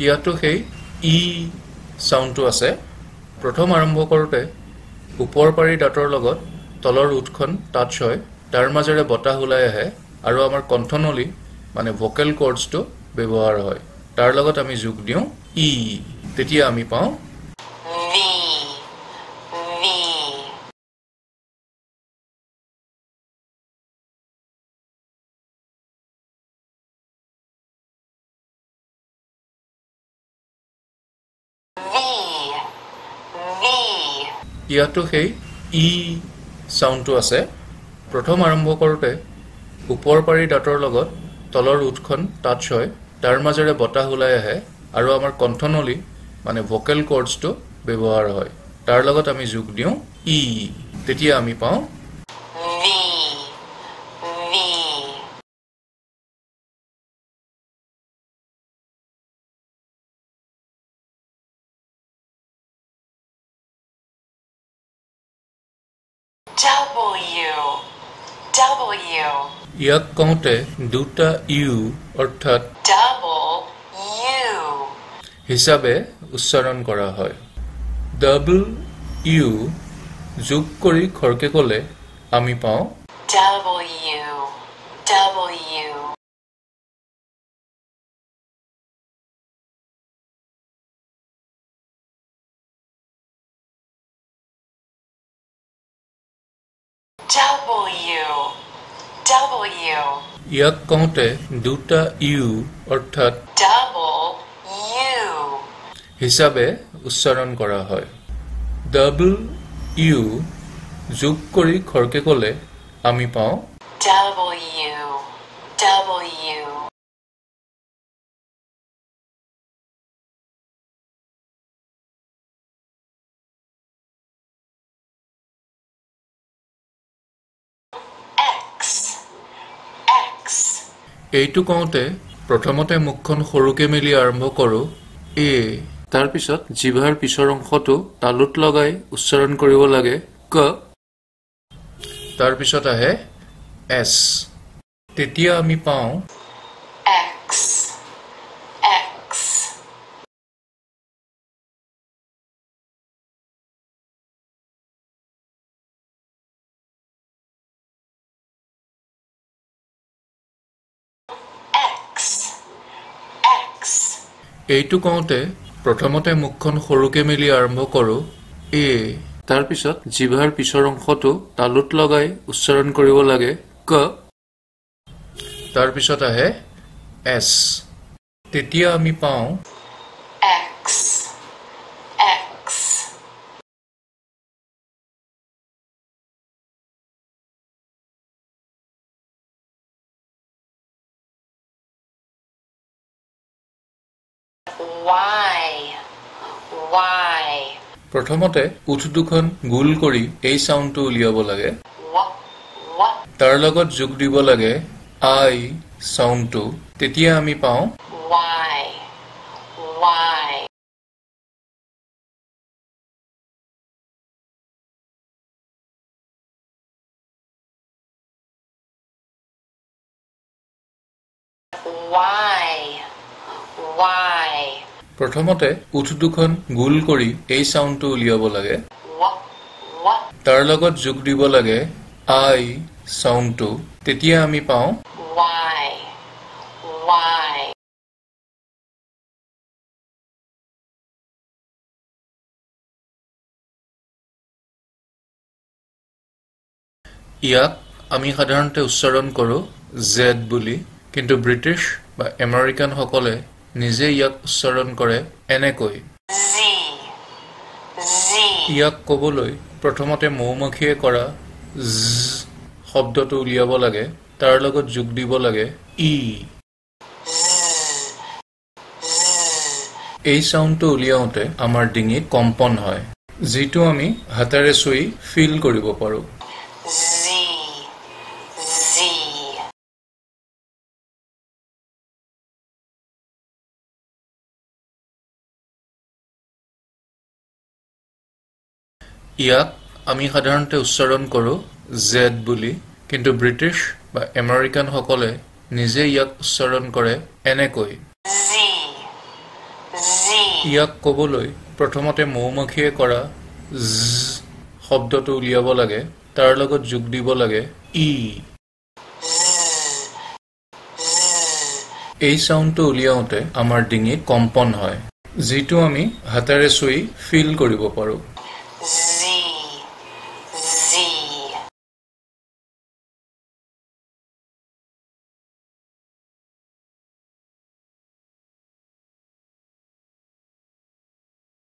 ইয়াতো সেই ই সাউন্ডটো আছে প্ৰথম আৰম্ভ কৰোতে ওপৰ পাৰি দাঁতৰ লগত তলৰ উঠখন টাচ হয় তাৰ মাজেৰে বতাহ ওলাই আহে আৰু আমাৰ কণ্ঠনলী মানে ভোকেল কৰ্ডছটো ব্যৱহাৰ হয় তাৰ লগত আমি যোগ দিওঁ ই তেতিয়া আমি পাওঁ ইয়াতো সেই ই সাউন্ডটো আছে প্ৰথম আৰম্ভ কৰোতে ওপৰ পাৰি দাঁতৰ লগত তলৰ উঠখন টাচ হয় তাৰ মাজেৰে বতাহ ওলাই আহে আৰু আমাৰ কণ্ঠনলী মানে ভোকেল কৰ্ডছটো ব্যৱহাৰ হয় তাৰ লগত আমি যোগ দিওঁ ই তেতিয়া আমি পাওঁ ইয়াক কওঁতে দুটা ইউ অৰ্থাৎ হিচাপে উচ্চাৰণ কৰা হয় ডাবল ইউ যোগ কৰি খৰকে ক'লে আমি পাওঁ ইয়াক কওঁতে দুটা ইউ অৰ্থাৎ হিচাপে উচ্চাৰণ কৰা হয় ডাবল ইউ যোগ কৰি খৰকে ক'লে আমি পাওঁ এইটো কওঁতে প্ৰথমতে মুখখন সৰুকে মেলি আৰম্ভ কৰোঁ এ তাৰ পিছত জিভাৰ পিছৰ অংশটো তালুত লগাই উচ্চাৰণ কৰিব লাগে ক তাৰ পিছত আহে এছ তেতিয়া আমি পাওঁ এইটো কওঁতে প্ৰথমতে মুখখন সৰুকে মেলি আৰম্ভ কৰোঁ এ তাৰ পিছত জিভাৰ পিছৰ অংশটো তালুত লগাই উচ্চাৰণ কৰিব লাগে ক তাৰ পিছত আহে এছ তেতিয়া আমি পাওঁ প্ৰথমতে উঠ দুখন গোল কৰি এই সাউন্ডটো উলিয়াব লাগে তাৰ লগত যোগ দিব লাগে আই সাউন্ডটো তেতিয়া আমি পাওঁ প্ৰথমতে উঠ দুখন গোল কৰি এই সাউন্ডটো উলিয়াব লাগে তাৰ লগত যোগ দিব লাগে আই সাউন্ডটো তেতিয়া আমি পাওঁ ইয়াক আমি সাধাৰণতে উচ্চাৰণ কৰোঁ জেড বুলি কিন্তু ব্ৰিটিছ বা আমেৰিকান সকলে নিজে ইয়াক উচ্চাৰণ কৰে এনেকৈ ইয়াক ক'বলৈ প্ৰথমতে মৌমাখিয়ে কৰা শব্দটো উলিয়াব লাগে তাৰ লগত যোগ দিব লাগে ই এই সাউন্ডটো উলিয়াওঁতে আমাৰ ডিঙিত কম্পন হয় যিটো আমি হাতেৰে চুই ফিল কৰিব পাৰোঁ ইয়াক আমি সাধাৰণতে উচ্চাৰণ কৰোঁ জেড বুলি কিন্তু ব্ৰিটিছ বা আমেৰিকান সকলে নিজে ইয়াক উচ্চাৰণ কৰে এনেকৈ ইয়াক ক'বলৈ প্ৰথমতে মৌমাখিয়ে কৰা জ শব্দটো উলিয়াব লাগে তাৰ লগত যোগ দিব লাগে ই এই সাউণ্ডটো উলিয়াওঁতে আমাৰ ডিঙিত কম্পন হয় যিটো আমি হাতেৰে চুই ফিল কৰিব পাৰোঁ